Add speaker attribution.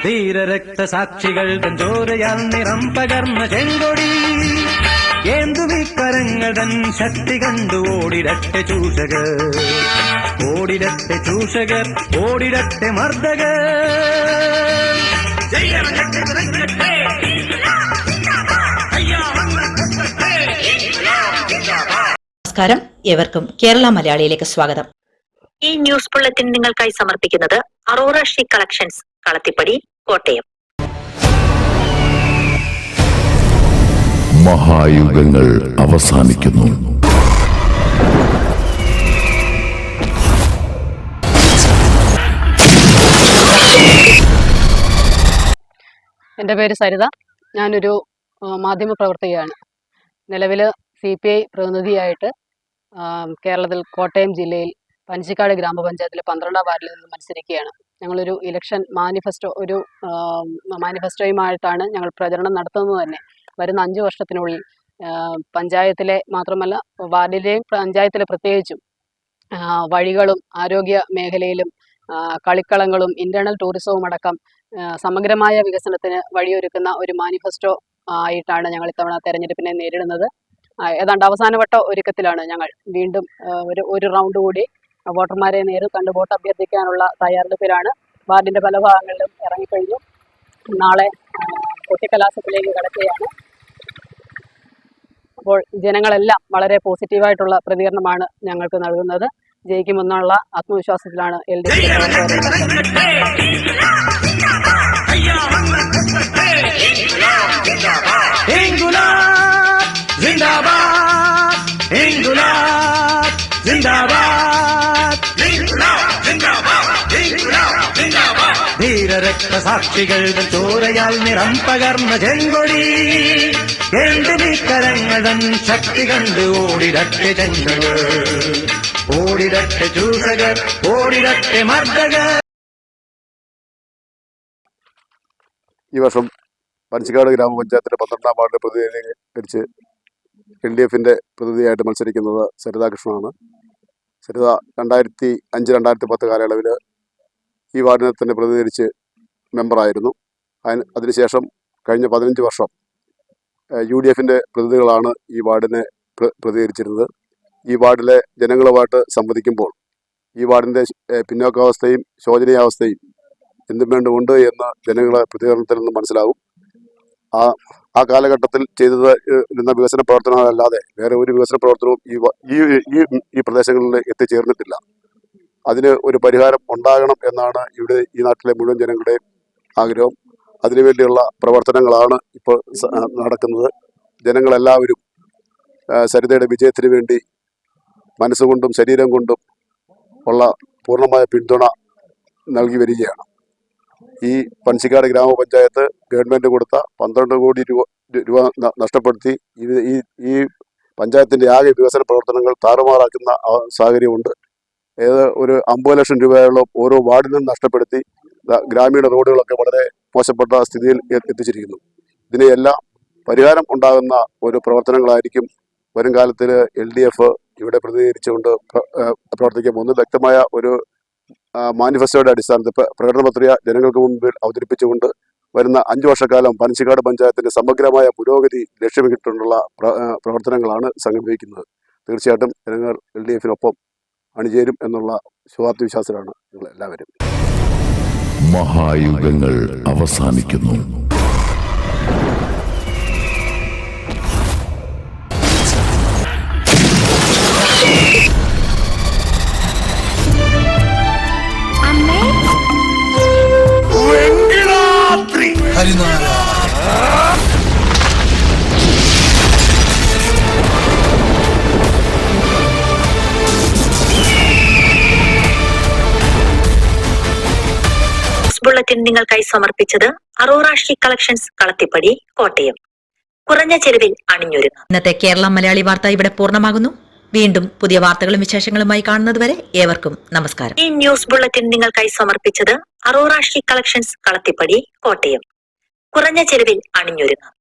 Speaker 1: ധീരരക്തസാക്ഷികൾ ചോരയാൽ നിറം പകർന്ന ചെങ്കൊടി ഏന്തുമീ കരങ്ങൾ തൻ ശക്തി കണ്ടു ഓടിരട്ടെ ചൂഷകർ, ഓടിരട്ടെ ചൂഷകർ, ഓടിരട്ടെ മർദ്ദകർ.
Speaker 2: നമസ്കാരം, ഏവർക്കും കേരള മലയാളിയിലേക്ക് സ്വാഗതം.
Speaker 3: ഈ ന്യൂസ് ബുള്ളറ്റിൻ നിങ്ങൾക്കായി സമർപ്പിക്കുന്നത് അറോറ ഷീ കളക്ഷൻസ്, കളത്തിപ്പടി, കോട്ടയം.
Speaker 4: മഹായുഗങ്ങൾ അവസാനിക്കുന്നു.
Speaker 5: എൻ്റെ പേര് സരിത. ഞാനൊരു മാധ്യമ പ്രവർത്തകയാണ്. നിലവിൽ CPI പ്രതിനിധിയായിട്ട് കേരളത്തിൽ കോട്ടയം ജില്ലയിൽ പനച്ചിക്കാട് ഗ്രാമപഞ്ചായത്തിലെ 12ാം വാർഡിൽ നിന്ന് മത്സരിക്കുകയാണ്. ഞങ്ങളൊരു ഇലക്ഷൻ മാനിഫെസ്റ്റോയുമായിട്ടാണ് ഞങ്ങൾ പ്രചരണം നടത്തുന്നത് തന്നെ. വരുന്ന 5 വർഷത്തിനുള്ളിൽ പഞ്ചായത്തിലെ മാത്രമല്ല വാർഡിലെയും പഞ്ചായത്തിലെ പ്രത്യേകിച്ചും വഴികളും ആരോഗ്യ മേഖലയിലും കളിക്കളങ്ങളും ഇന്റേണൽ ടൂറിസവും അടക്കം സമഗ്രമായ വികസനത്തിന് വഴിയൊരുക്കുന്ന ഒരു മാനിഫെസ്റ്റോ ആയിട്ടാണ് ഞങ്ങൾ ഇത്തവണ തെരഞ്ഞെടുപ്പിനെ നേരിടുന്നത്. ഏതാണ്ട് അവസാനവട്ട ഒരുക്കത്തിലാണ് ഞങ്ങൾ. വീണ്ടും ഒരു റൗണ്ട് കൂടി വോട്ടർമാരെ നേരിൽ കണ്ട് വോട്ട് അഭ്യർത്ഥിക്കാനുള്ള തയ്യാറെടുപ്പിലാണ്. വാർഡിന്റെ പല ഭാഗങ്ങളിലും ഇറങ്ങിക്കഴിഞ്ഞു. നാളെ കൊട്ടിക്കലാശത്തിലേക്ക് കടക്കുകയാണ്. അപ്പോൾ ജനങ്ങളെല്ലാം വളരെ പോസിറ്റീവായിട്ടുള്ള പ്രതികരണമാണ് ഞങ്ങൾക്ക് നൽകുന്നത്. ജയിക്കുമെന്നുള്ള ആത്മവിശ്വാസത്തിലാണ് LDF.
Speaker 1: ധീരരക്തസാക്ഷികൾ ചോരയാൽ നിറം പകർന്ന ചെങ്കൊടി ഏന്തുമീ കരങ്ങൾ തൻ ശക്തി കണ്ട് ഓടിരട്ടെ ചെങ്കകൾ, ഓടിരട്ടെ ചൂഷകർ, ഓടിരട്ടെ മർദ്ദകർ.
Speaker 6: ഈ വർഷം പനച്ചിക്കാട് ഗ്രാമപഞ്ചായത്തിലെ 12ാം വാർഡ് പ്രതിനിധീകരിച്ച് LDFന്റെ പ്രതിനിധിയായിട്ട് മത്സരിക്കുന്നത് സരിതാ കൃഷ്ണനാണ്. സരിത 2005-2010 കാലയളവിൽ ഈ വാർഡിനെ തന്നെ പ്രതിനിധീകരിച്ച് മെമ്പറായിരുന്നു. അതിനുശേഷം കഴിഞ്ഞ 15 വർഷം UDFന്റെ പ്രതിനിധികളാണ് ഈ വാർഡിനെ പ്രതിനിധീകരിച്ചിരുന്നത്. ഈ വാർഡിലെ ജനങ്ങളുമായിട്ട് സംവദിക്കുമ്പോൾ ഈ വാർഡിൻ്റെ പിന്നോക്കാവസ്ഥയും ശോചനീയാവസ്ഥയും എന്തും വേണ്ടുമുണ്ട് എന്ന് ജനങ്ങളെ പ്രതികരണത്തിൽ നിന്ന് മനസ്സിലാകും. ആ കാലഘട്ടത്തിൽ ചെയ്തിരുന്ന വികസന പ്രവർത്തനങ്ങളല്ലാതെ വേറെ ഒരു വികസന പ്രവർത്തനവും ഈ പ്രദേശങ്ങളിൽ എത്തിച്ചേർന്നിട്ടില്ല. അതിന് ഒരു പരിഹാരം ഉണ്ടാകണം എന്നാണ് ഈ നാട്ടിലെ മുഴുവൻ ജനങ്ങളുടെയും ആഗ്രഹം. അതിനുവേണ്ടിയുള്ള പ്രവർത്തനങ്ങളാണ് ഇപ്പോൾ നടക്കുന്നത്. ജനങ്ങളെല്ലാവരും സരിതയുടെ വിജയത്തിന് വേണ്ടി മനസ്സുകൊണ്ടും ശരീരം കൊണ്ടും ഉള്ള പൂർണ്ണമായ പിന്തുണ നൽകി വരികയാണ്. ഈ പനച്ചിക്കാട് ഗ്രാമപഞ്ചായത്ത് ഗവൺമെൻറ് കൊടുത്ത 12 കോടി രൂപ നഷ്ടപ്പെടുത്തി ഈ പഞ്ചായത്തിൻ്റെ ആകെ വികസന പ്രവർത്തനങ്ങൾ താറുമാറാക്കുന്ന സാഹചര്യമുണ്ട്. ഒരു 50 ലക്ഷം രൂപയോളം ഓരോ വാർഡിൽ നിന്നും നഷ്ടപ്പെടുത്തി ഗ്രാമീണ റോഡുകളൊക്കെ വളരെ മോശപ്പെട്ട സ്ഥിതിയിൽ എത്തിച്ചിരിക്കുന്നു. ഇതിനെയെല്ലാം പരിഹാരം ഉണ്ടാകുന്ന ഒരു പ്രവർത്തനങ്ങളായിരിക്കും വരും കാലത്തിൽ LDF ഇവിടെ പ്രതിനിധീകരിച്ചുകൊണ്ട് പ്രവർത്തിക്കാൻ പോകുന്നത്. വ്യക്തമായ ഒരു മാനിഫെസ്റ്റോയുടെ അടിസ്ഥാനത്തിൽ പ്രകടന പത്രിക ജനങ്ങൾക്ക് മുമ്പിൽ അവതരിപ്പിച്ചുകൊണ്ട് വരുന്ന 5 വർഷക്കാലം പനച്ചിക്കാട് പഞ്ചായത്തിന്റെ സമഗ്രമായ പുരോഗതി ലക്ഷ്യമിട്ടുള്ള പ്രവർത്തനങ്ങളാണ് സംഘടിപ്പിക്കുന്നത്. തീർച്ചയായിട്ടും ജനങ്ങൾ LDFനൊപ്പം അണിചേരും എന്നുള്ള ശുഭാപ്തിവിശ്വാസത്തിലാണ് നിങ്ങൾ എല്ലാവരും.
Speaker 4: മഹായുഗങ്ങൾ അവസാനിക്കുന്നു.
Speaker 3: ബുള്ളറ്റിൻ നിങ്ങൾക്കായി സമർപ്പിച്ചത് അറോറ ഷീ കളക്ഷൻസ്, കളത്തിപ്പടി, കോട്ടയം. കുറഞ്ഞ ചെലവിൽ അണിഞ്ഞൊരുങ്ങാം.
Speaker 2: ഇന്നത്തെ കേരള മലയാളി വാർത്ത ഇവിടെ പൂർണ്ണമാകുന്നു. വീണ്ടും പുതിയ വാർത്തകളും വിശേഷങ്ങളുമായി കാണുന്നതുവരെ ഏവർക്കും നമസ്കാരം.
Speaker 3: ഈ ന്യൂസ് ബുള്ളറ്റിൻ നിങ്ങൾക്കായി സമർപ്പിച്ചത് അറോറ ഷീ കളക്ഷൻസ്, കളത്തിപ്പടി, കോട്ടയം. കുറഞ്ഞ ചെലവിൽ അണിഞ്ഞൊരുങ്ങാം.